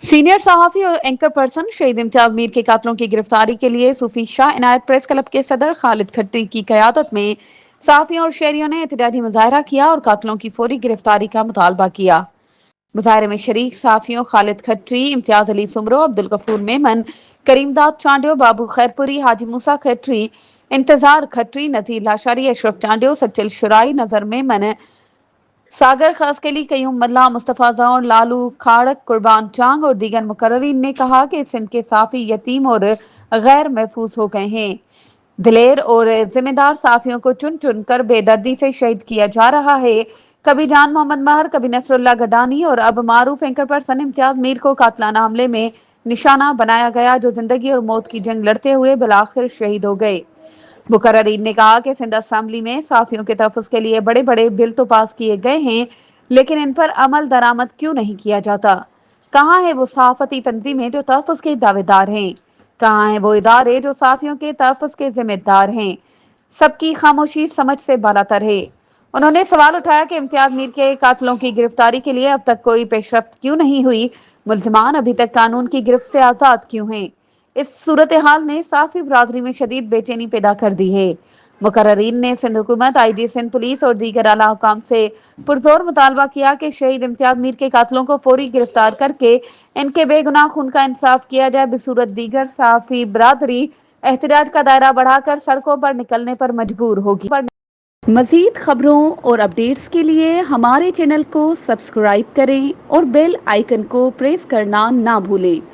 Senior सहाफी और anchor person शहीद इम्तियाज मीर के कातलों की गिरफ्तारी के लिए सूफी शाह इनायत प्रेस क्लब के सदर खालिद खट्टी की क़यादत में सहाफियों और शहरियों ने एहतजाजी मुजाहरा किया और कातलों की फौरी गिरफ्तारी का मुतालबा किया। मुजाहरे में शरीक सहाफियों खालिद खट्टी, इम्तियाज अली सुमरो, अब्दुल गफूर मेमन, करीमदाद चांडियो, बाबू खैरपुरी, हाजी मूसा खट्टी, इंतजार खट्टी, नजीर लाशारी, अशरफ चांडियो, सच्चल शुराई, नजर मेमन, सागर खासकेली, कयूम मल्ला, मुस्तफ़ा जौन, लालू खाड़क, कुर्बान चांग और दीगर मुकर्ररीन ने कहा कि सिंध के साफी यतीम और गैर महफूज हो गए हैं। दिलेर और जिम्मेदार साफियों को चुन चुन कर बेदर्दी से शहीद किया जा रहा है। कभी जान मोहम्मद महर, कभी नसरुल्लाह गडानी और अब मारूफ एंकर पर्सन इम्तियाज मीर को कातलाना हमले में निशाना बनाया गया, जो जिंदगी और मौत की जंग लड़ते हुए बिलाखिर शहीद हो गए। मुकर्ररीन ने कहा कि सिंध असेंबली में साफियों के तहफ़्फ़ुज़ के लिए बड़े बड़े बिल तो पास किए गए हैं, लेकिन इन पर अमल दरामद क्यों नहीं किया जाता? कहाँ है वो सहाफ़ती तंजीमें जो तहफ़्फ़ुज़ के दावेदार हैं? कहाँ हैं वो इदारे जो साफियों के तहफ़्फ़ुज़ के जिम्मेदार हैं? सबकी खामोशी समझ से बालातर है। उन्होंने सवाल उठाया कि इम्तियाज मीर के कातलों की गिरफ्तारी के लिए अब तक कोई पेशरफ्त क्यों नहीं हुई? मुल्ज़िमान अभी तक कानून की गिरफ्त से आज़ाद क्यों हैं? इस सूरत हाल ने साफी बरादरी में शदीद बेचैनी पैदा कर दी है। मुकर्ररीन ने सिंध हुकूमत, IG सिंध पुलिस और दीगर आला हुकाम से पुरजोर मुतालबा किया कि शहीद इम्तियाज मीर के कातलों को फौरी गिरफ्तार करके इनके बेगुनाह खून का इंसाफ किया जाए। बसूरत दीगर साफी बरादरी एहतजाज का दायरा बढ़ाकर सड़कों पर निकलने पर मजबूर होगी। मजीद खबरों और अपडेट्स के लिए हमारे चैनल को सब्सक्राइब करें और बेल आइकन को प्रेस करना ना भूलें।